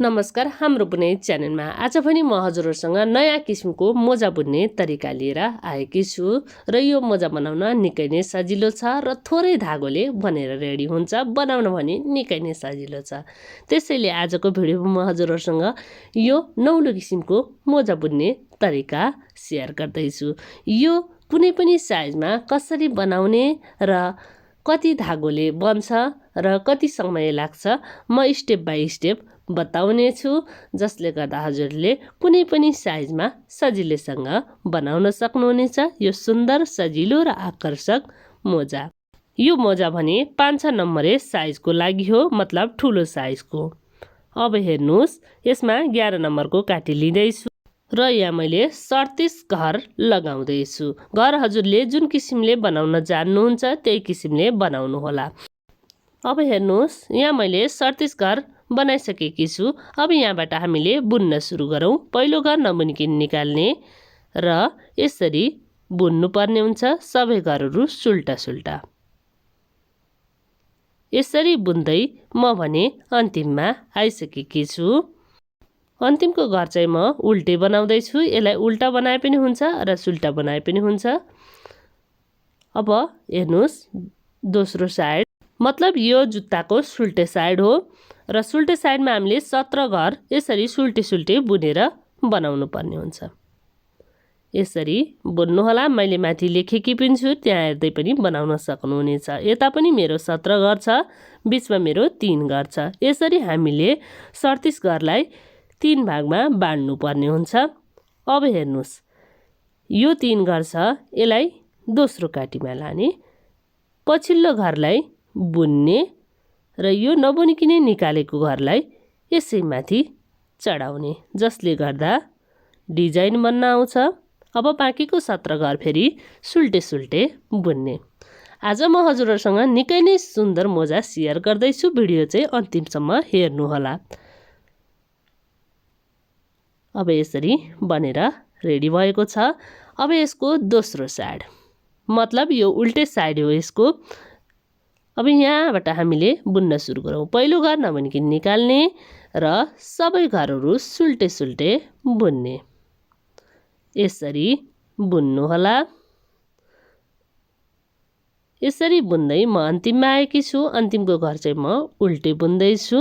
नमस्कार, हाम्रो बुनाइ च्यानलमा आज पनि म हजुरहरूसँग नयाँ किसिमको मोजा बुन्ने तरिका लिएर आएकी छु र यो मोजा बनाउन निकै नै सजिलो छ र थोरै धागोले बनेर रेडी हुन्छ। बनाउन भने निकै नै सजिलो छ। त्यसैले आजको भिडियोमा म हजुरहरूसँग यो नौलो किसिमको मोजा बुन्ने तरिका सेयर गर्दैछु। यो कुनै पनि साइजमा कसरी बनाउने र कति धागोले बन्छ र कति समय लाग्छ म स्टेप बाई स्टेप बताउने छु, जसले गर्दा हजुरले कुनै पनि साइजमा सजिलैसँग बनाउन सक्नुहुनेछ यो सुन्दर, सजिलो र आकर्षक मोजा। यो मोजा भने 5-6 नम्बरे साइजको लागि हो, मतलब ठुलो साइजको। अब हेर्नुहोस्, यसमा 11 नम्बरको काटी लिँदैछु र यहाँ मैले 37 घर लगाउँदैछु। घर हजुरले जुन किसिमले बनाउन जान्नुहुन्छ त्यही किसिमले बनाउनु होला। अब हेर्नुहोस्, यहाँ मैले 37 घर बनाइसकेकी छु। अब यहाँबाट हामीले बुन्न सुरु गरौँ। पहिलो घर नबुनिकन निकाल्ने र यसरी बुन्नु पर्ने हुन्छ। सबै घरहरू सुल्टा सुल्टा यसरी बुन्दै म भने अन्तिममा आइसकेकी छु। अन्तिमको घर चाहिँ म उल्टे बनाउँदैछु। यसलाई उल्टा बनाए पनि हुन्छ र सुल्टा बनाए पनि हुन्छ। अब हेर्नुहोस्, दोस्रो साइड, मतलब यो जुत्ताको सुल्टे साइड हो र सुल्टे साइडमा हामीले 17 घर यसरी सुल्टे सुल्टे बुनेर बनाउनु पर्ने हुन्छ। यसरी बुन्नु होला। मैले माथि लेखेकी पनि छु, त्यहाँ हेर्दै पनि बनाउन सक्नुहुनेछ। यता पनि मेरो 17 घर छ, बिचमा मेरो 3 घर छ। यसरी हामीले 37 घरलाई 3 भागमा बाँड्नु पर्ने हुन्छ। अब हेर्नुहोस्, यो 3 घर छ, यसलाई दोस्रो काटीमा लाने, पछिल्लो घरलाई बुन्ने र यो नबुनिकनै निकालेको घरलाई यसै माथि चढाउने, जसले गर्दा डिजाइन बन्न आउँछ। अब बाँकीको 17 घर फेरि सुल्टे सुल्टे बुन्ने। आज म हजुरहरूसँग निकै नै सुन्दर मोजा सेयर गर्दैछु। भिडियो चाहिँ अन्तिमसम्म हेर्नुहोला। अब यसरी बनेर रेडी भएको छ। अब यसको दोस्रो साइड, मतलब यो उल्टे साइड हो यसको। अब यहाँबाट हामीले बुन्न सुरु गरौँ। पहिलो घर नबुनिकन निकाल्ने र सबै घरहरू सुल्टे सुल्टे बुन्ने। यसरी बुन्नु होला। यसरी बुन्दै म अन्तिममा आएकी छु। अन्तिमको घर चाहिँ म उल्टे बुन्दैछु।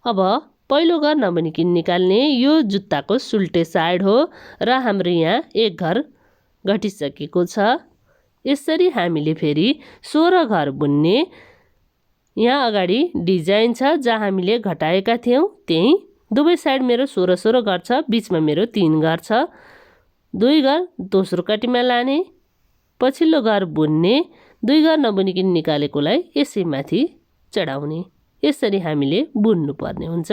अब पहिलो घर नबुनिकन निकाल्ने, यो जुत्ताको सुल्टे साइड हो र हाम्रो यहाँ एक घर घटिसकेको छ। यसरी हामीले फेरि 16 घर बुन्ने। यहाँ अगाडि डिजाइन छ जहाँ हामीले घटाएका थियौँ, त्यही दुवै साइड मेरो 16 घर छ, बिचमा मेरो 3 घर छ। 2 घर दोस्रो काटीमा लाने, पछिल्लो घर बुन्ने, 2 घर नबुनिकन निकालेकोलाई यसै माथि चढाउने। यसरी हामीले बुन्नु पर्ने हुन्छ।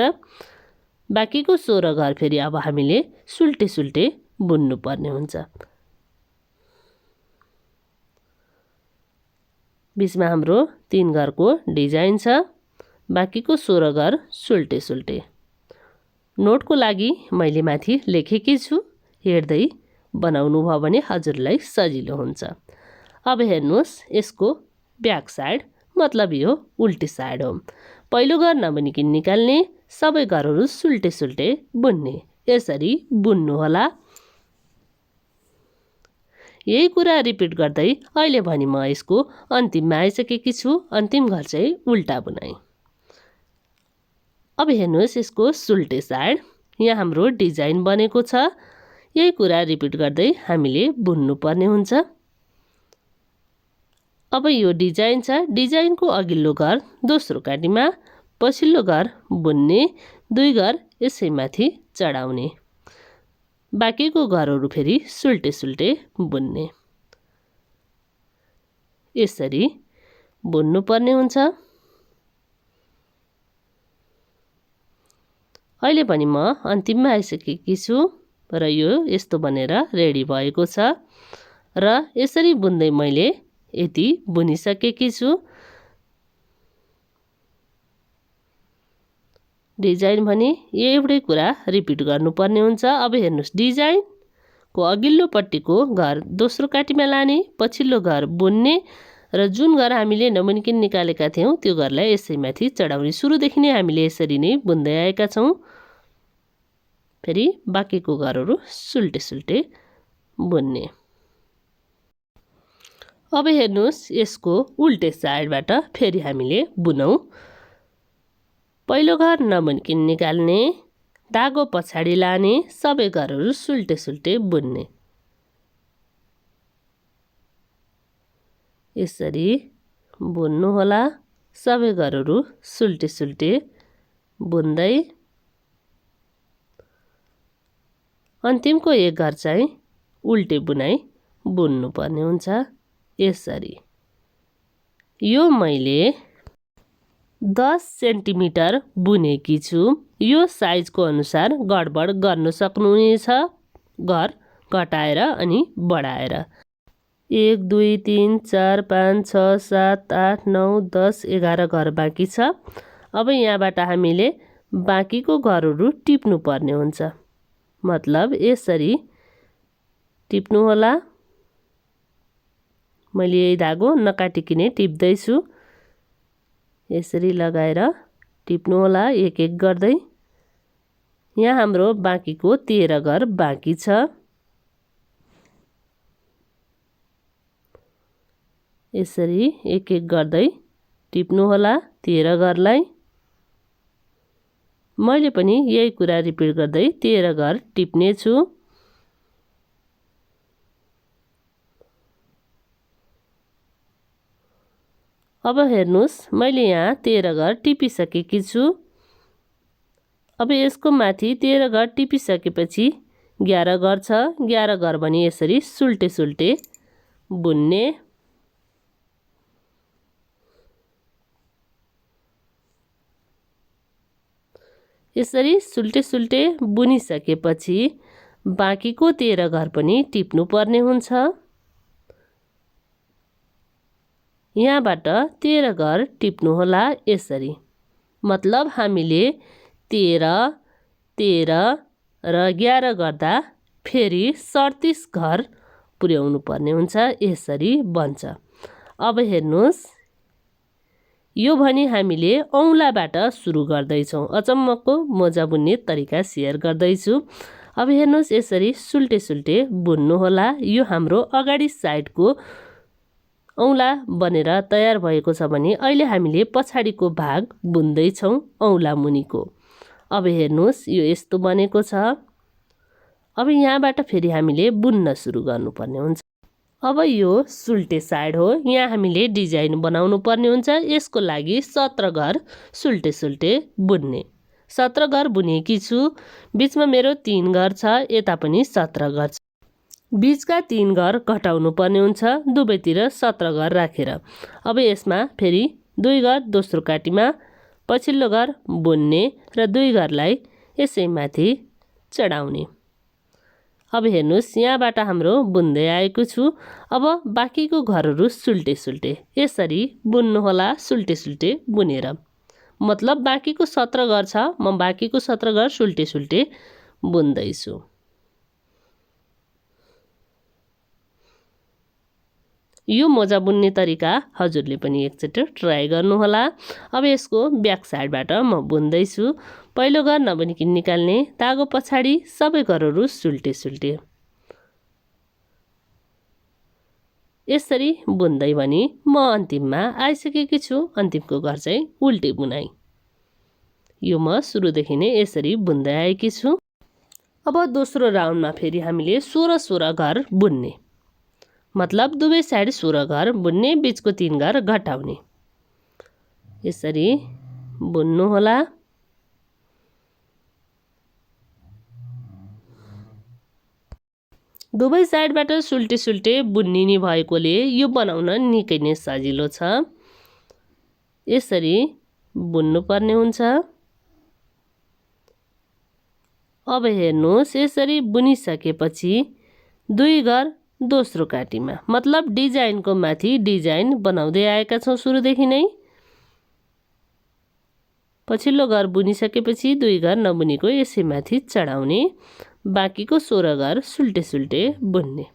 बाँकीको 16 घर फेरि अब हामीले सुल्टे सुल्टे बुन्नु पर्ने हुन्छ। बिचमा हाम्रो 3 घरको डिजाइन छ, बाँकीको 16 घर सुल्टे सुल्टे। नोटको लागि मैले माथि लेखेकी छु, हेर्दै बनाउनु भयो भने हजुरलाई सजिलो हुन्छ। अब हेर्नुहोस्, यसको ब्याक साइड, मतलब यो उल्टे साइड हो। पहिलो घर नबुनिकन निकाल्ने, सबै घरहरू सुल्टे सुल्टे बुन्ने। यसरी बुन्नु होला। यही कुरा रिपिट गर्दै अहिले भने म यसको अन्तिममा आइसकेकी छु। अन्तिम घर चाहिँ उल्टा बुनाइ। अब हेर्नुहोस्, यसको सुल्टे साइड, यहाँ हाम्रो डिजाइन बनेको छ। यही कुरा रिपिट गर्दै हामीले बुन्नु पर्ने हुन्छ। अब यो डिजाइन छ, डिजाइनको अघिल्लो घर दोस्रो काटीमा, पछिल्लो घर बुन्ने, 2 घर यसै माथि चढाउने। बाँकीको घरहरू फेरि सुल्टे सुल्टे बुन्ने। यसरी बुन्नु पर्ने हुन्छ। अहिले पनि म अन्तिममा आइसकेकी छु र यो यस्तो बनेर रेडी भएको छ र यसरी बुन्दै मैले यति बुनिसकेकी छु। डिजाइन भने एउटै कुरा रिपिट गर्नुपर्ने हुन्छ। अब हेर्नुहोस्, डिजाइनको अघिल्लो पट्टिको घर दोस्रो काटीमा लाने, पछिल्लो घर बुन्ने र जुन घर हामीले नबनिकन निकालेका थियौँ त्यो घरलाई यसैमाथि चढाउने। सुरुदेखि नै हामीले यसरी नै बुन्दै आएका छौँ। फेरि बाँकीको घरहरू सुल्टे सुल्टे बुन्ने। अब हेर्नुहोस् यसको उल्टे साइडबाट फेरि हामीले बुनौँ। पहिलो घर नबनिकन निकाल्ने, धागो पछाडि लाने, सबै घरहरू सुल्टे सुल्टे बुन्ने। यसरी बुन्नु होला। सबै घरहरू सुल्टे सुल्टे बुन्दै अन्तिमको एक घर चाहिँ उल्टे बुनाइ बुन्नु पर्ने हुन्छ। यसरी यो मैले 10 सेन्टिमिटर बुनेकी छु। यो साइजको अनुसार गडबड गर्न सक्नुहुनेछ, घर घटाएर अनि बढाएर। 1 2 3 4 5 6 7 8 9 10 11 घर बाँकी छ। अब यहाँबाट हामीले बाँकीको घरहरू टिप्नु पर्ने हुन्छ। मतलब यसरी टिप्नु होला। मैले यही धागो नकाटिकिने टिप्दैछु। यसरी लगाएर टिप्नु होला एक एक गर्दै। यहाँ हाम्रो बाँकीको 13 घर बाँकी छ। यसरी एक एक गर्दै टिप्नु होला 13 घरलाई। मैले पनि यही कुरा रिपिट गर्दै 13 घर टिप्ने छु। अब हेर्नुहोस् मैले यहाँ 13 घर टिपिसकेकी छु। अब यसको माथि 13 घर टिपिसकेपछि 11 घर छ। 11 घर भने यसरी सुल्टे सुल्टे बुन्ने। यसरी सुल्टे सुल्टे बुनिसकेपछि बाँकीको 13 घर पनि टिप्नु पर्ने हुन्छ। यहाँबाट 13 घर टिप्नु होला यसरी। मतलब हामीले 13 13 र 11 गर्दा फेरि 37 घर पुर्याउनु पर्ने हुन्छ। यसरी बन्छ। अब हेर्नुहोस् यो भने हामीले औँलाबाट सुरु गर्दैछौँ। अचम्मको मोजा बुन्ने तरिका सेयर गर्दैछु। अब हेर्नुहोस् यसरी सुल्टे सुल्टे बुन्नु होला। यो हाम्रो अगाडि साइडको औँला बनेर तयार भएको छ भने अहिले हामीले पछाडिको भाग बुन्दैछौँ औँला मुनिको। अब हेर्नुहोस् यो यस्तो बनेको छ। अब यहाँबाट फेरि हामीले बुन्न सुरु गर्नुपर्ने हुन्छ। अब यो सुल्टे साइड हो। यहाँ हामीले डिजाइन बनाउनु पर्ने हुन्छ। यसको लागि 17 घर सुल्टे सुल्टे बुन्ने। 17 घर बुनेकी छु। बिचमा मेरो 3 घर छ। यता पनि 17 घर छ। बिचका 3 घर घटाउनु पर्ने हुन्छ दुवैतिर 17 घर राखेर। अब यसमा फेरि 2 घर दोस्रो काटीमा पछिल्लो घर बुन्ने र 2 घरलाई यसैमाथि चढाउने। अब हेर्नुहोस् यहाँबाट हाम्रो बुन्दै आएको छु। अब बाँकीको घरहरू सुल्टे सुल्टे यसरी बुन्नु होला सुल्टे सुल्टे बुनेर। मतलब बाँकीको 17 घर छ। म बाँकीको 17 घर सुल्टे सुल्टे बुन्दैछु। यो मोजा बुन्ने तरिका हजुरले पनि एकचोटि ट्राई गर्नुहोला। अब यसको ब्याक साइडबाट म बुन्दैछु। पहिलो घर नबनिकन निकाल्ने, धागो पछाडि सबै घरहरू सुल्टे सुल्टे। यसरी बुन्दै भने म अन्तिममा आइसकेकी छु। अन्तिमको घर चाहिँ उल्टे बुनाइ। यो म सुरुदेखि नै यसरी बुन्दै आएकी छु। अब दोस्रो राउन्डमा फेरि हामीले 16 घर बुन्ने। मतलब दुवै साइड 16 घर बुन्ने, बिचको 3 घर घटाउने। यसरी बुन्नु होला। दुवै साइडबाट सुल्टे सुल्टे बुन्निने भएकोले यो बनाउन निकै नै सजिलो छ। यसरी बुन्नु पर्ने हुन्छ। अब हेर्नुहोस् यसरी बुनिसकेपछि 2 घर दोस्रो काटीमा। मतलब डिजाइनको माथि डिजाइन बनाउँदै आएका छौँ सुरुदेखि नै। पछिल्लो घर बुनिसकेपछि 2 घर नबुनेको यसैमाथि चढाउने। बाँकीको 16 घर सुल्टे सुल्टे बुन्ने।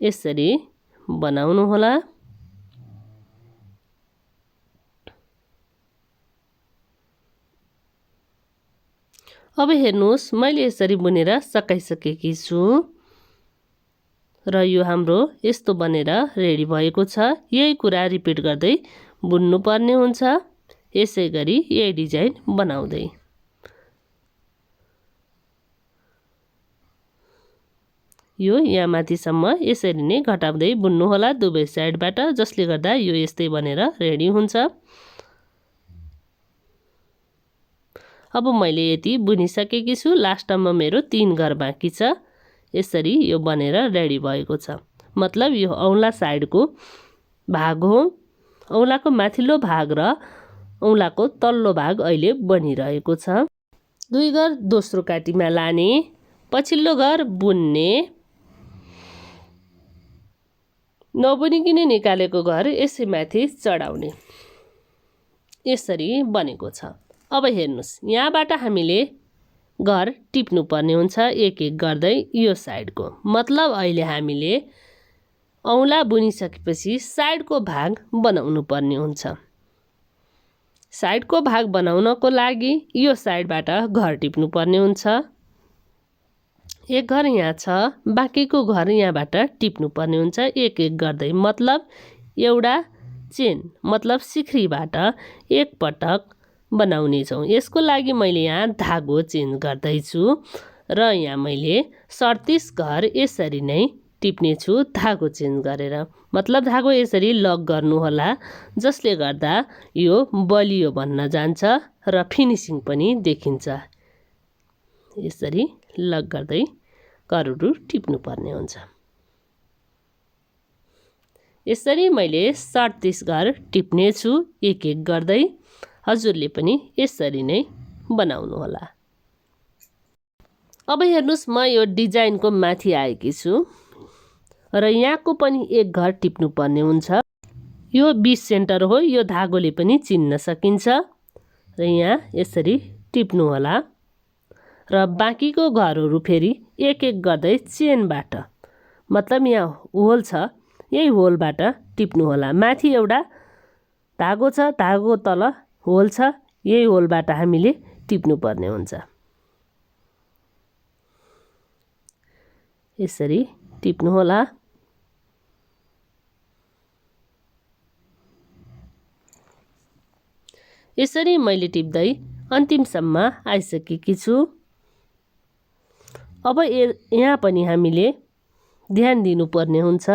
यसरी बनाउनुहोला। अब हेर्नुहोस् मैले यसरी बुनेर सकाइसकेकी छु र यो हाम्रो यस्तो बनेर रेडी भएको छ। यही कुरा रिपिट गर्दै बुन्नु पर्ने हुन्छ। यसै गरी यही डिजाइन बनाउँदै यो यहाँ माथिसम्म यसरी नै घटाउँदै बुन्नु होला दुवै साइडबाट, जसले गर्दा यो यस्तै बनेर रेडी हुन्छ। अब मैले यति बुनिसकेकी छु। लास्टमा मेरो 3 घर बाँकी छ। यसरी यो बनेर रेडी भएको छ। मतलब यो औँला साइडको भाग हो। औँलाको माथिल्लो भाग र औँलाको तल्लो भाग अहिले बनिरहेको छ। 2 घर दोस्रो काटीमा लाने, पछिल्लो घर बुन्ने, नबुनिकन निकालेको घर यसै माथि चढाउने, यसरी बनेको छ। अब हेर्नुहोस्, यहाँबाट हामीले घर टिप्नु पर्ने हुन्छ एक एक गर्दै यो साइडको। मतलब अहिले हामीले औँला बुनिसकेपछि साइडको भाग बनाउनु पर्ने हुन्छ। साइडको भाग बनाउनको लागि यो साइडबाट घर टिप्नु पर्ने हुन्छ। एक घर यहाँ छ, बाँकीको घर यहाँबाट टिप्नु पर्ने हुन्छ एक एक गर्दै। मतलब एउटा चेन मतलब सिख्रीबाट एक पटक बनाउने छौँ। यसको लागि मैले यहाँ धागो चेन्ज गर्दैछु र यहाँ मैले 37 घर यसरी नै टिप्ने छु धागो चेन्ज गरेर। मतलब धागो यसरी लक गर्नु होला, जसले गर्दा यो बलियो बन्न जान्छ र फिनिसिङ पनि देखिन्छ। यसरी लक गर्दै घरहरू टिप्नु पर्ने हुन्छ। यसरी मैले 37 घर टिप्ने छु एक एक गर्दै। हजुरले पनि यसरी नै बनाउनु होला। अब हेर्नुहोस्, म यो डिजाइनको माथि आएकी छु र यहाँको पनि एक घर टिप्नु पर्ने हुन्छ। यो 20 सेन्टर हो। यो धागोले पनि चिन्न सकिन्छ र यहाँ यसरी टिप्नु होला र बाँकीको घरहरू फेरि एक एक गर्दै चेनबाट, मतलब यहाँ होल छ, यही होलबाट टिप्नु होला। माथि एउटा धागो छ, धागो तल होल छ, यही होलबाट हामीले टिप्नु पर्ने हुन्छ। यसरी टिप्नु होला। यसरी मैले टिप्दै अन्तिमसम्म आइसकेकी छु। अब यहाँ पनि हामीले ध्यान दिनुपर्ने हुन्छ।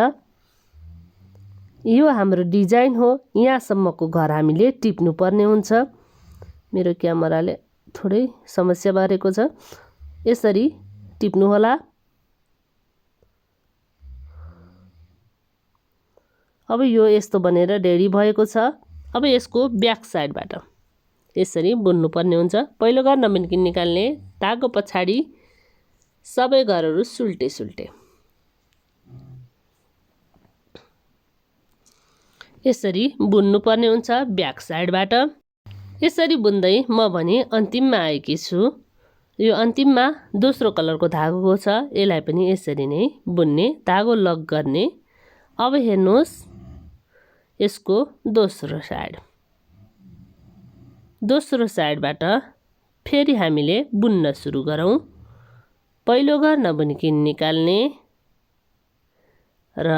यो हाम्रो डिजाइन हो, यहाँसम्मको घर हामीले टिप्नु पर्ने हुन्छ। मेरो क्यामेराले थोरै समस्या बारेको छ। यसरी टिप्नु होला। अब यो यस्तो बनेर रेडी भएको छ। अब यसको ब्याक साइडबाट यसरी बुन्नु पर्ने हुन्छ। पहिलो घर नबुनिकन निकाल्ने, धागो पछाडि सबै घरहरू सुल्टे सुल्टे यसरी बुन्नु पर्ने हुन्छ ब्याक साइडबाट। यसरी बुन्दै म भने अन्तिममा आएकी छु। यो अन्तिममा दोस्रो कलरको धागो छ, यसलाई पनि यसरी नै बुन्ने, धागो लक गर्ने। अब हेर्नुहोस्, यसको दोस्रो साइडबाट फेरि हामीले बुन्न सुरु गरौँ। पहिलो घर नबुनिकन निकाल्ने र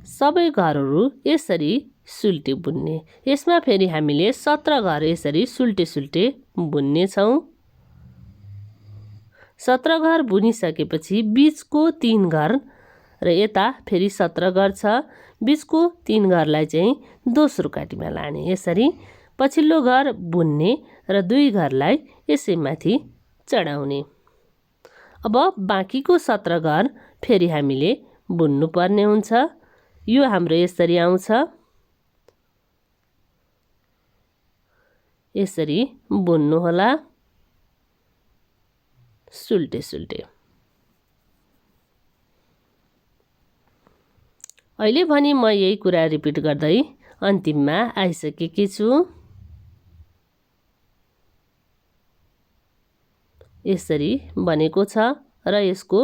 सबै घरहरू यसरी सुल्टे बुन्ने। यसमा फेरि हामीले 17 घर यसरी सुल्टे सुल्टे बुन्ने छौँ। 17 घर बुनिसकेपछि बीचको 3 घर र यता फेरि 17 घर छ, बीचको 3 घरलाई चाहिँ दोस्रो काटीमा लाने, यसरी पछिल्लो घर बुन्ने र 2 घरलाई यसै माथि चढाउने। अब बाँकीको 17 घर फेरि हामीले बुन्नु पर्ने हुन्छ। यो हाम्रो यसरी आउँछ। यसरी बुन्नु होला सुल्टे सुल्टे। अहिले भने म यही कुरा रिपिट गर्दै अन्तिममा आइसकेकी छु। यसरी बनेको छ र यसको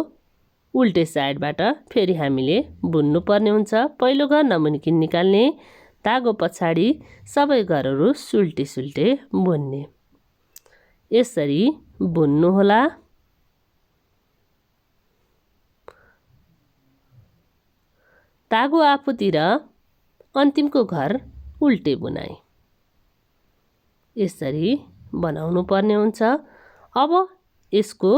उल्टे साइडबाट फेरि हामीले बुन्नु पर्ने हुन्छ। पहिलो घर नबुनिकन निकाल्ने, धागो पछाडि सबै घरहरू सुल्टे सुल्टे बुन्ने। यसरी बुन्नुहोला। धागो आफूतिर, अन्तिमको घर उल्टे बुनाइ। यसरी बनाउनु पर्ने हुन्छ। अब यसको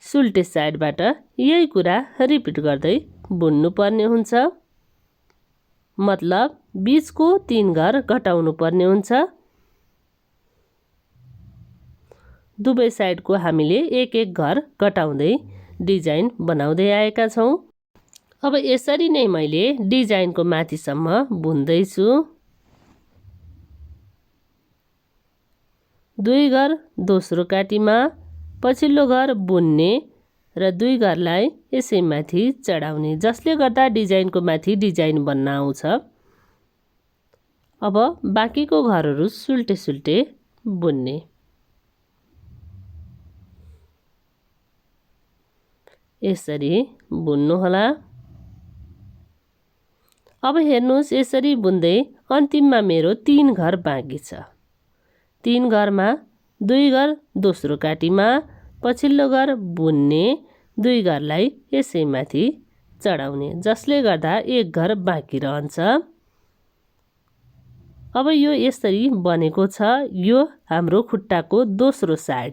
सुल्टे साइडबाट यही कुरा रिपिट गर्दै बुन्नु पर्ने हुन्छ। मतलब बीचको 3 घर घटाउनु पर्ने हुन्छ। दुवै साइडको हामीले एक एक घर घटाउँदै डिजाइन बनाउँदै आएका छौँ। अब यसरी नै मैले डिजाइनको माथिसम्म बुन्दैछु। 2 घर दोस्रो काटीमा पछिल्लो घर बुन्ने र 2 घरलाई यसै माथि चढाउने, जसले गर्दा डिजाइनको माथि डिजाइन बन्न आउँछ। अब बाँकीको घरहरू सुल्टे सुल्टे बुन्ने। यसरी बुन्नुहोला। अब हेर्नुहोस्, यसरी बुन्दै अन्तिममा मेरो 3 घर बाँकी छ। 3 घरमा 2 घर दोस्रो काटीमा पछिल्लो घर बुन्ने, 2 घरलाई यसै माथि चढाउने, जसले गर्दा 1 घर बाँकी रहन्छ। अब यो यसरी बनेको छ। यो हाम्रो खुट्टाको दोस्रो साइड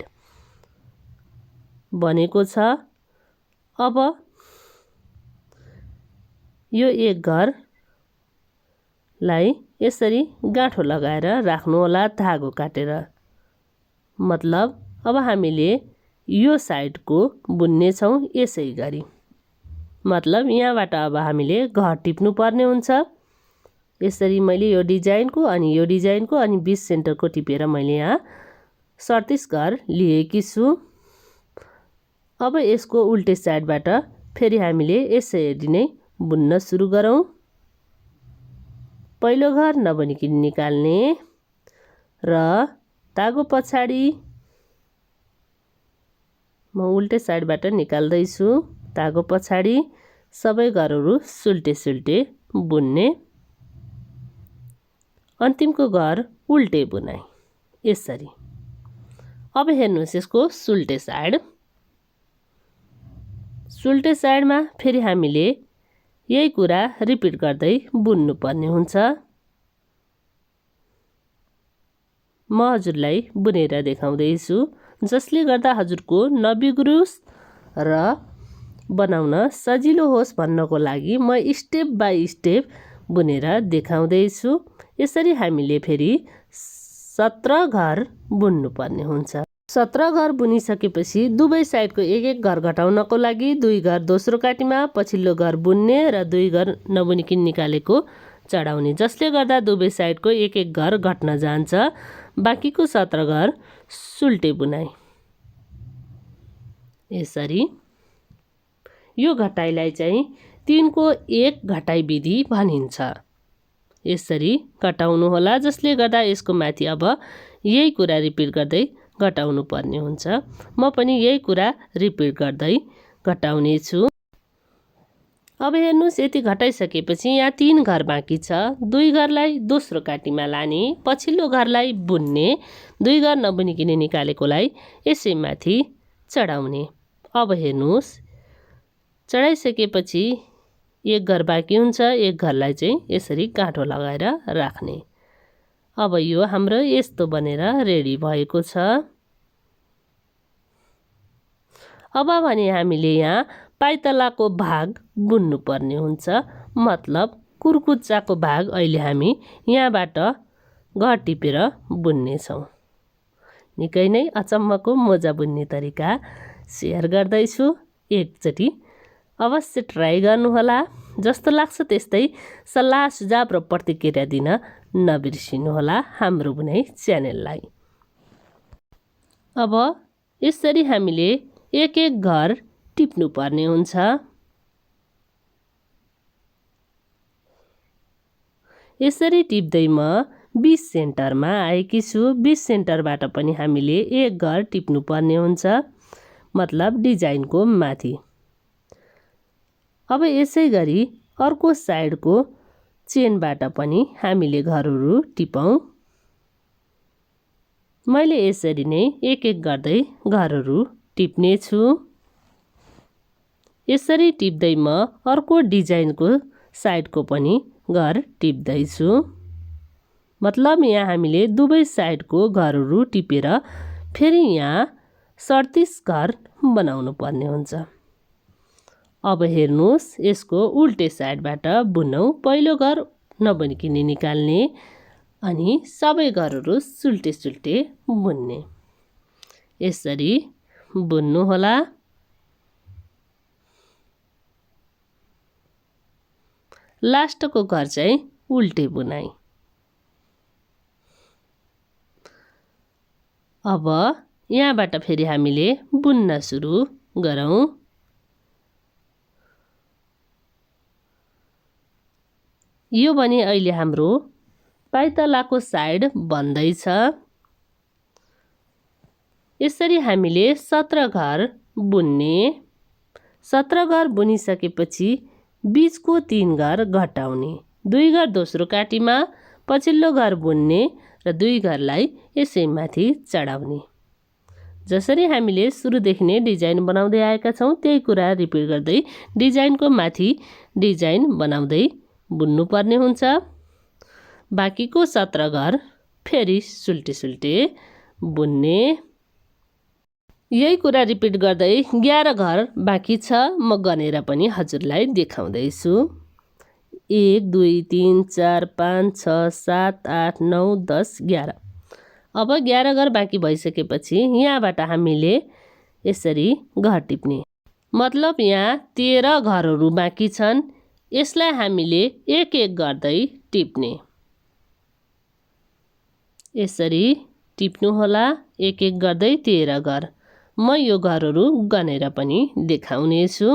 बनेको छ। अब यो 1 घरलाई यसरी गाँठो लगाएर राख्नु होला धागो काटेर। मतलब अब हामीले यो साइडको बुन्ने छौँ यसै गरी। मतलब यहाँबाट अब हामीले घर टिप्नु पर्ने हुन्छ। यसरी मैले यो डिजाइनको अनि यो डिजाइनको अनि 20 सेन्टरको टिपेर मैले यहाँ 37 घर लिएकी छु। अब यसको उल्टे साइडबाट फेरि हामीले यसरी नै बुन्न सुरु गरौँ। पहिलो घर नबनिकन निकाल्ने र धागो पछाडि म उल्टे साइडबाट निकाल्दैछु। धागो पछाडि सबै घरहरू सुल्टे सुल्टे बुन्ने। अन्तिमको घर उल्टे बुनाइ। यसरी। अब हेर्नुहोस् यसको सुल्टे साइड। सुल्टे साइडमा फेरि हामीले यही कुरा रिपिट गर्दै बुन्नु पर्ने हुन्छ। म हजुरलाई बुनेर देखाउँदैछु, जसले गर्दा हजुरको नबिग्रोस् र बनाउन सजिलो होस् भन्नको लागि म स्टेप बाई स्टेप बुनेर देखाउँदैछु। यसरी हामीले फेरि 17 घर बुन्नु पर्ने हुन्छ। 17 घर बुनिसकेपछि दुवै साइडको एक एक घर घटाउनको लागि 2 घर दोस्रो काटीमा पछिल्लो घर बुन्ने र 2 घर नबुनिकन निकालेको चढाउने, जसले गर्दा दुवै साइडको एक एक घर घट्न जान्छ। बाँकीको 17 घर सुल्टे बुनाइ। यसरी यो घटाइलाई चाहिँ 3 को 1 घटाइ विधि भनिन्छ। यसरी घटाउनु होला, जसले गर्दा यसको माथि अब यही कुरा रिपिट गर्दै घटाउनु पर्ने हुन्छ। म पनि यही कुरा रिपिट गर्दै घटाउने छु। अब हेर्नुहोस्, यति घटाइसकेपछि यहाँ 3 घर बाँकी छ। 2 घरलाई दोस्रो काटीमा लाने, पछिल्लो घरलाई बुन्ने, 2 घर नबुनिकन निकालेकोलाई यसै माथि चढाउने। अब हेर्नुहोस्, चढाइसकेपछि 1 घर बाँकी हुन्छ। 1 घरलाई चाहिँ यसरी गाँठो लगाएर राख्ने। अब यो हाम्रो यस्तो बनेर रेडी भएको छ। अब भने हामीले यहाँ पाइतलाको भाग बुन्नु पर्ने हुन्छ। मतलब कुर्कुच्चाको भाग अहिले हामी यहाँबाट घर टिपेर बुन्ने छौँ। निकै नै अचम्मको मोजा बुन्ने तरिका सेयर गर्दैछु। एकचोटि अवश्य ट्राई गर्नुहोला। जस्तो लाग्छ त्यस्तै सल्लाह सुझाव र प्रतिक्रिया दिन नबिर्सिनुहोला हाम्रो बुनाइ च्यानललाई। अब यसरी हामीले एक एक घर टिप्नु पर्ने हुन्छ। यसरी टिप्दै म 20 सेन्टरमा आएकी छु। 20 सेन्टरबाट पनि हामीले एक घर टिप्नु पर्ने हुन्छ। मतलब डिजाइनको माथि। अब यसै गरी अर्को साइडको चेनबाट पनि हामीले घरहरू टिपौँ। मैले यसरी नै एक एक गर्दै घरहरू टिप्ने छु। यसरी टिप्दै म अर्को डिजाइनको साइडको पनि घर टिप्दैछु। मतलब यहाँ हामीले दुवै साइडको घरहरू टिपेर फेरि यहाँ 37 घर बनाउनु पर्ने हुन्छ। अब हेर्नुहोस्, यसको उल्टे साइडबाट बुनौँ। पहिलो घर नबनिकन निकाल्ने अनि सबै घरहरू सुल्टे सुल्टे बुन्ने। यसरी बुन्नुहोला। लास्टको घर चाहिँ उल्टे बुनाई। अब यहाँबाट फेरि हामीले बुन्न सुरु गरौँ। यो भने अहिले हाम्रो पाइतलाको साइड बन्दैछ। यसरी हामीले 17 घर बुन्ने। 17 घर बुनिसकेपछि बीचको 3 घर घटाउने। 2 घर दोस्रो काटीमा पछिल्लो घर बुन्ने र 2 घरलाई यसै माथि चढाउने। जसरी हामीले सुरुदेखि नै डिजाइन बनाउँदै आएका छौँ त्यही कुरा रिपिट गर्दै डिजाइनको माथि डिजाइन बनाउँदै बुन्नुपर्ने हुन्छ। बाँकीको 17 घर फेरि सुल्टे सुल्टे बुन्ने। यही कुरा रिपिट गर्दै 11 घर बाँकी छ। म गनेर पनि हजुरलाई देखाउँदैछु। 1 2 3 4 5 6 7 8 9 10 11। अब 11 घर बाँकी भइसकेपछि यहाँबाट हामीले यसरी घर टिप्ने। मतलब यहाँ 13 घरहरू बाँकी छन्। यसलाई हामीले एक एक गर्दै टिप्ने। यसरी टिप्नुहोला एक एक गर्दै 13 घर। म यो घरहरू गनेर पनि देखाउने छु।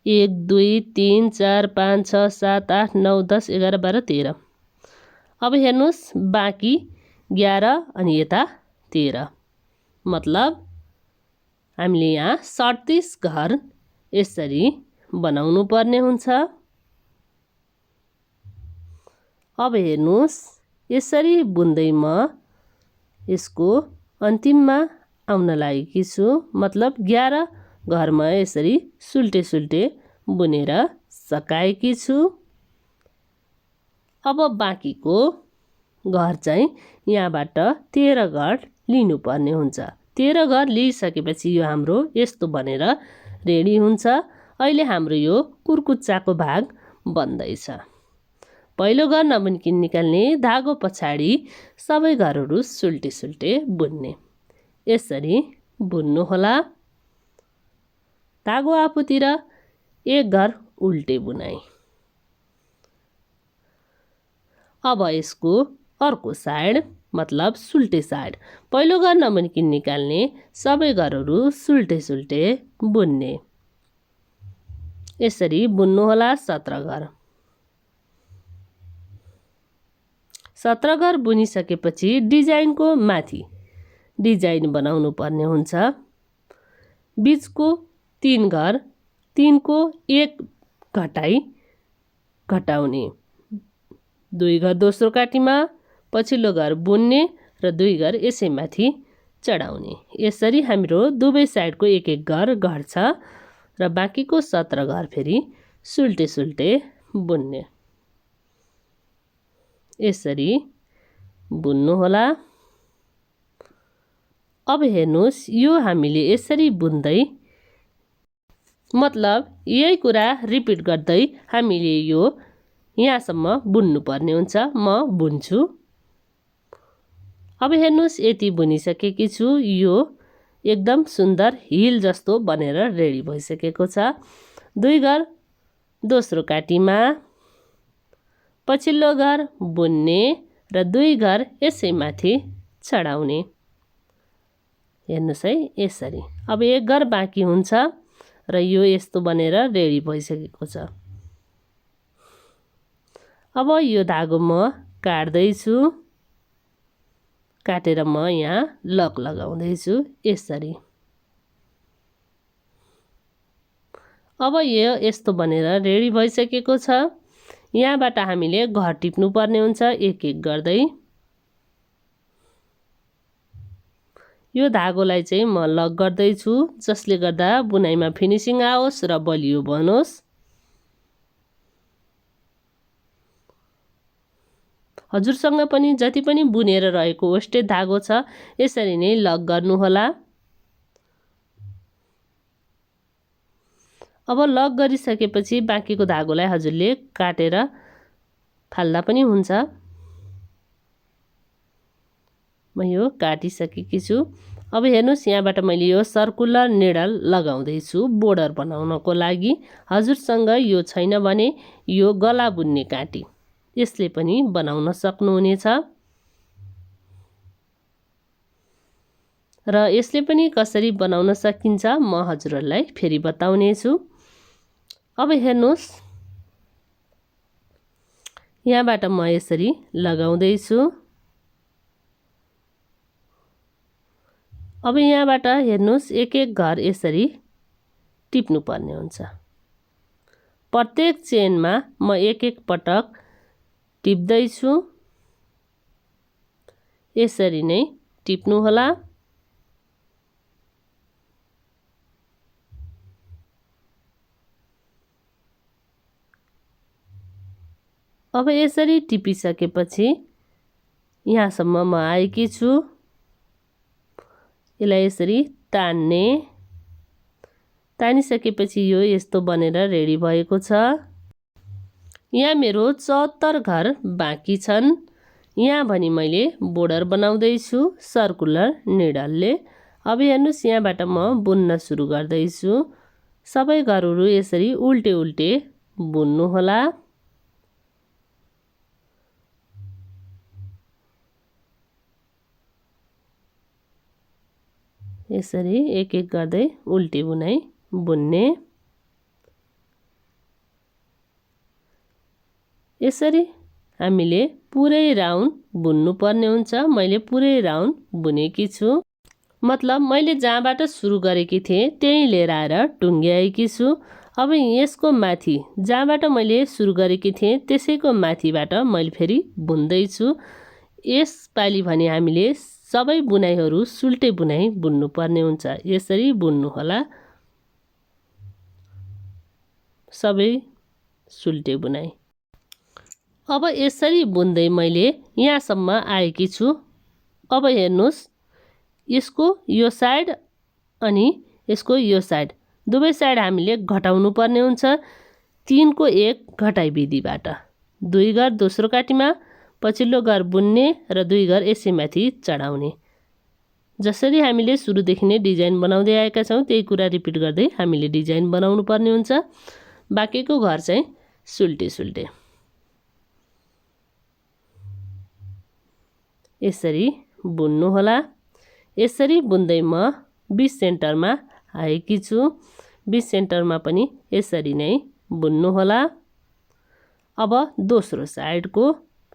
1 2 3 4 5 6 7 8 9 10 11 12 13। अब हेर्नुहोस्, बाँकी 11 अनि यता 13। मतलब हामीले यहाँ 37 घर यसरी बनाउनु पर्ने हुन्छ। अब हेर्नुहोस्, यसरी बुन्दै म यसको अन्तिममा आउन लागेकी छु। मतलब 11 घरमा यसरी सुल्टे सुल्टे बुनेर सकाएकी छु। अब बाँकीको घर चाहिँ यहाँबाट 13 घर लिनुपर्ने हुन्छ। 13 घर लिइसकेपछि यो हाम्रो यस्तो बनेर रेडी हुन्छ। अहिले हाम्रो यो कुर्कुच्चाको भाग बन्दैछ। पहिलो घर नबनिकन निकाल्ने, धागो पछाडि सबै घरहरू सुल्टे सुल्टे बुन्ने। यसरी बुन्नुहोला। धागो आफूतिर, एक घर उल्टे बुनाई। अब यसको अर्को साइड मतलब सुल्टे साइड। पहिलो घर नबनिकन निकाल्ने, सबै घरहरू सुल्टे सुल्टे बुन्ने। यसरी बुन्नुहोला 17 घर। 17 घर बुनिसकेपछि डिजाइनको माथि डिजाइन बनाउनु पर्ने हुन्छ। बीचको 3 घर, 3 को 1 घटाई घटाउने। 2 घर दोस्रो काटीमा पछिल्लो घर बुन्ने र 2 घर यसै माथि चढाउने। यसरी हाम्रो दुवै साइडको एक एक घर घट्छ र बाँकीको 17 घर फेरि सुल्टे सुल्टे बुन्ने। यसरी बुन्नुहोला। अब हेर्नुहोस्, यो हामीले यसरी बुन्दै मतलब यही कुरा रिपिट गर्दै हामीले यो यहाँसम्म बुन्नुपर्ने हुन्छ। म बुन्छु। अब हेर्नुहोस्, यति बुनिसकेकी छु। यो एकदम सुन्दर हिल जस्तो बनेर रेडी भइसकेको छ। 2 घर दोस्रो काटीमा पछिल्लो घर बुन्ने र 2 घर यसै माथि चढाउने। हेर्नुहोस् है, यसरी। अब 1 घर बाँकी हुन्छ र यो यस्तो बनेर रेडी भइसकेको छ। अब यो धागो म काट्दैछु। काटेर म यहाँ लक लगाउँदैछु। यसरी अब यो यस्तो बनेर रेडी भइसकेको छ। यहाँबाट हामीले घर टिप्नु पर्ने हुन्छ एक एक गर्दै। यो धागोलाई चाहिँ म लक गर्दैछु जसले गर्दा बुनाइमा फिनिसिङ आओस् र बलियो बनोस्। हजुरसँग पनि जति पनि बुनेर रहेको वेस्टेड धागो छ यसरी नै लक गर्नुहोला। अब लक गरिसकेपछि बाँकीको धागोलाई हजुरले काटेर फाल्दा पनि हुन्छ। म यो काटिसकेकी छु। अब हेर्नुस् यहाँबाट मैले यो सर्कुलर निडल लगाउँदैछु बोर्डर बनाउनको लागि। हजुरसँग यो छैन भने यो गला बुन्ने काँटी यसले पनि बनाउन सक्नुहुनेछ। र यसले पनि कसरी बनाउन सकिन्छ म हजुरहरूलाई फेरि बताउने छु। अब हेर्नुस् यहाँबाट म यसरी लगाउँदैछु। अब यहाँबाट हेर्नुस् एक एक घर यसरी टिप्नु पर्ने हुन्छ। प्रत्येक चेनमा म एक एक पटक टिप्दैछु। यसरी नै टिप्नु होला। अब यसरी टिपिसकेपछि यहाँसम्म म आएकी छु। यसलाई यसरी तान्ने, तानिसकेपछि यो यस्तो बनेर रेडी भएको छ। यहाँ मेरो 74 घर बाँकी छन्। यहाँ भनी मैले बोर्डर बनाउँदैछु सर्कुलर निडलले। अब हेर्नुस् यहाँबाट म बुन्न सुरु गर्दैछु। सबै घरहरू यसरी उल्टे उल्टे बुन्नु होला। यसरी एक एक गर्दै उल्टे बुनाइ बुन्ने। यसरी हामीले पुरै राउन्ड बुन्नु पर्ने हुन्छ। मैले पुरै राउन्ड बुनेकी छु। मतलब मैले जहाँबाट सुरु गरेकी थिएँ त्यही लिएर आएर टुङ्ग्याएकी छु। अब यसको माथि जहाँबाट मैले सुरु गरेकी थिएँ त्यसैको माथिबाट मैले फेरि बुन्दैछु। यसपालि भने हामीले सबै बुनाइहरू सुल्टे बुनाइ बुन्नु पर्ने हुन्छ। यसरी बुन्नु होला सबै सुल्टे बुनाइ। अब यसरी बुन्दै मैले यहाँसम्म आएकी छु। अब हेर्नुस् यसको यो साइड अनि यसको यो साइड दुवै साइड हामीले घटाउनु पर्ने हुन्छ। 3 को 1 घटाइ विधिबाट 2 घर दोस्रो काटीमा पछिल्लो घर बुन्ने र 2 घर यसैमाथि चढाउने। जसरी हामीले सुरुदेखि नै डिजाइन बनाउँदै आएका छौँ त्यही कुरा रिपिट गर्दै हामीले डिजाइन बनाउनु पर्ने हुन्छ। बाँकीको घर चाहिँ सुल्टे सुल्टे यसरी बुन्नु होला। यसरी बुन्दै म 20 सेन्टरमा आएकी छु। 20 सेन्टरमा पनि यसरी नै बुन्नु होला। अब दोस्रो साइडको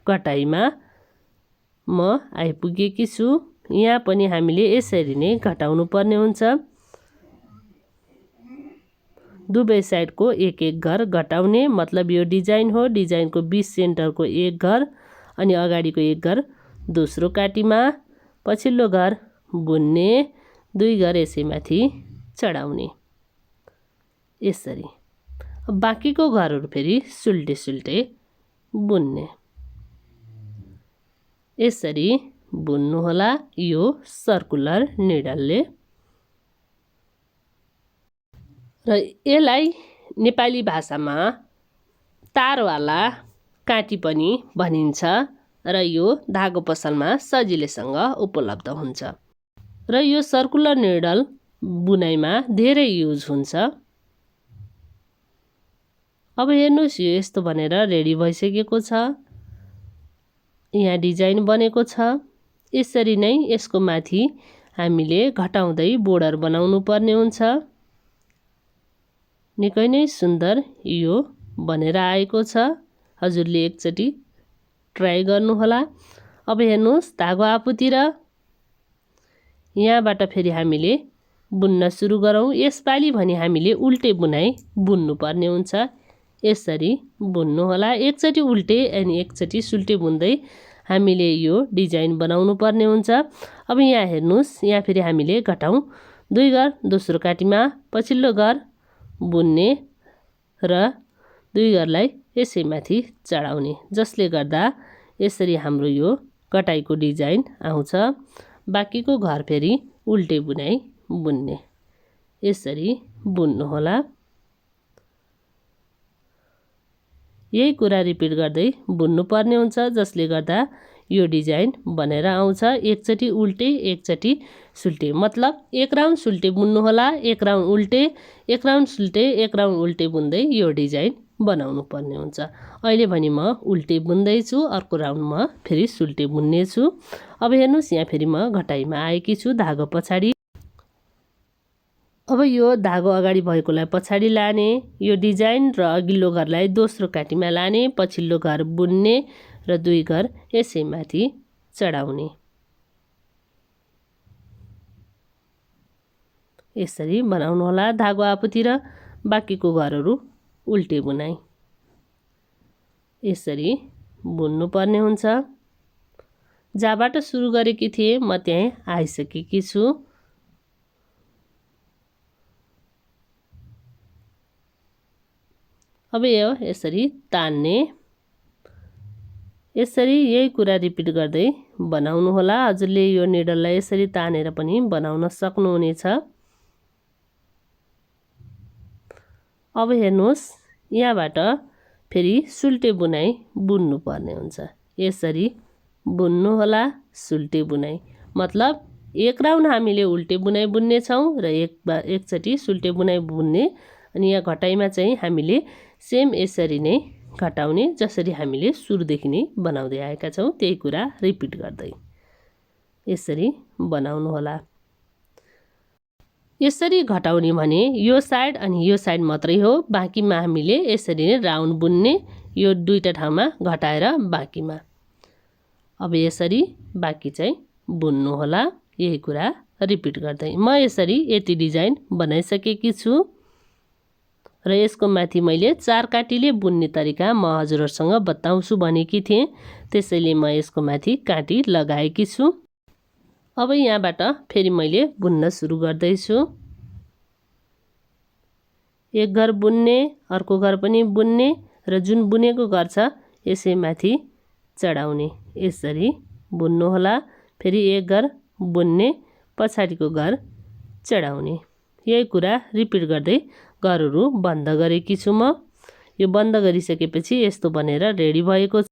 कटाइमा म आइपुगेकी छु। यहाँ पनि हामीले यसरी नै घटाउनु पर्ने हुन्छ। दुवै साइडको एक एक घर घटाउने मतलब यो डिजाइन हो। डिजाइनको 20 सेन्टरको एक घर अनि अगाडिको एक घर दोस्रो काटीमा पछिल्लो घर बुन्ने 2 घर यसैमाथि चढाउने। यसरी बाँकीको घरहरू फेरि सुल्टे सुल्टे बुन्ने। यसरी बुन्नु होला यो सर्कुलर निडलले। र यसलाई नेपाली भाषामा तारवाला काँटी पनि भनिन्छ र यो धागो पसलमा सजिलैसँग उपलब्ध हुन्छ। र यो सर्कुलर निडल बुनाइमा धेरै युज हुन्छ। अब हेर्नुस् यो यस्तो बनेर रेडी भइसकेको छ। यहाँ डिजाइन बनेको छ। यसरी नै यसको माथि हामीले घटाउँदै बोर्डर बनाउनु पर्ने हुन्छ। निकै नै सुन्दर यो बनेर आएको छ। हजुरले एकचोटि ट्राई गर्नुहोला। अब हेर्नुहोस् धागो आफूतिर यहाँबाट फेरि हामीले बुन्न सुरु गरौँ। यसपालि भने हामीले उल्टे बुनाइ बुन्नु पर्ने हुन्छ। यसरी बुन्नु होला। एकचोटि उल्टे अनि एकचोटि सुल्टे बुन्दै हामीले यो डिजाइन बनाउनु पर्ने हुन्छ। अब यहाँ हेर्नुस्, यहाँ फेरि हामीले घटाउँ। 2 घर दोस्रो काटीमा पछिल्लो घर बुन्ने र 2 घरलाई यसै माथि चढाउने, जसले गर्दा यसरी हाम्रो यो कटाइको डिजाइन आउँछ। बाँकीको घर फेरि उल्टे बुनाइ बुन्ने, यसरी बुन्नु होला। यही कुरा रिपिट गर्दै बुन्नु पर्ने हुन्छ, जसले गर्दा यो डिजाइन बनेर आउँछ। एकचोटि उल्टे एकचोटि सुल्टे, मतलब 1 राउन्ड सुल्टे बुन्नु होला, 1 राउन्ड उल्टे, 1 राउन्ड सुल्टे, 1 राउन्ड उल्टे बुन्दै यो डिजाइन बनाउनु पर्ने हुन्छ। अहिले भने म उल्टे बुन्दैछु, अर्को राउन्ड म फेरि सुल्टे बुन्नेछु। अब हेर्नुस्, यहाँ फेरि म घटाइमा आएकी छु धागो पछाडि। अब यो धागो अगाडि भएकोलाई पछाडि लाने, यो डिजाइन र अघिल्लो घरलाई दोस्रो काटीमा लाने, पछिल्लो घर बुन्ने र 2 घर यसै माथि चढाउने, यसरी बनाउनु होला। धागो आफूतिर, बाँकीको घरहरू उल्टे बुनाइ, यसरी बुन्नु पर्ने हुन्छ। जहाँबाट सुरु गरेकी थिएँ म त्यहीँ आइसकेकी छु। अब यो यसरी तान्ने, यसरी यही कुरा रिपिट गर्दै बनाउनु होला। हजुरले यो निडललाई यसरी तानेर पनि बनाउन सक्नुहुनेछ। अब हेर्नुहोस्, यहाँबाट फेरि सुल्टे बुनाइ बुन्नु पर्ने हुन्छ। यसरी बुन्नु होला सुल्टे बुनाइ, मतलब 1 राउन्ड हामीले उल्टे बुनाइ बुन्ने छौँ र एकचोटि सुल्टे बुनाइ बुन्ने। अनि यहाँ घटाइमा चाहिँ हामीले सेम यसरी नै घटाउने, जसरी हामीले सुरुदेखि नै बनाउँदै आएका छौँ, त्यही कुरा रिपिट गर्दै यसरी बनाउनु होला। यसरी घटाउने भने यो साइड अनि यो साइड मात्रै हो, बाँकीमा हामीले यसरी नै राउन्ड बुन्ने, यो 2टा ठाउँमा घटाएर बाँकीमा। अब यसरी बाँकी चाहिँ बुन्नु होला, यही कुरा रिपिट गर्दै। म यसरी यति डिजाइन बनाइसकेकी छु र यसको माथि मैले 4 काटीले बुन्ने तरिका म हजुरहरूसँग बताउँछु भनेकी थिएँ, त्यसैले म यसको माथि काटी लगाएकी छु। अब यहाँबाट फेरि मैले बुन्न सुरु गर्दैछु। 1 घर बुन्ने, अर्को घर पनि बुन्ने र जुन बुनेको घर छ यसै माथि चढाउने, यसरी बुन्नु होला। फेरि 1 घर बुन्ने, पछाडिको घर चढाउने, यही कुरा रिपिट गर्दै घरहरू बन्द गरेकी छु म। यो बन्द गरिसकेपछि यस्तो बनेर रेडी भएको छ।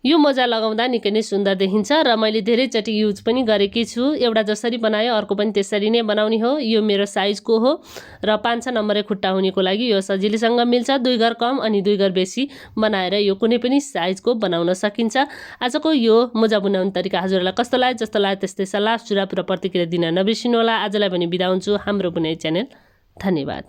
यो मोजा लगाउँदा निकै नै सुन्दर देखिन्छ र मैले धेरैचोटि युज पनि गरेकी छु। एउटा जसरी बनायो अर्को पनि त्यसरी नै बनाउने हो। यो मेरो साइजको हो र 5-6 नम्बरे खुट्टा हुनेको लागि यो सजिलैसँग मिल्छ। 2 घर कम अनि 2 घर बेसी बनाएर यो कुनै पनि साइजको बनाउन सकिन्छ। आजको यो मोजा बनाउने तरिका हजुरहरूलाई कस्तो लाग्यो? जस्तो लाग्यो त्यस्तै सल्लाह सुझाव र प्रतिक्रिया दिन नबिर्सिनु होला। आजलाई भने बिदा हुन्छु। हाम्रो बुनाइ च्यानल, धन्यवाद।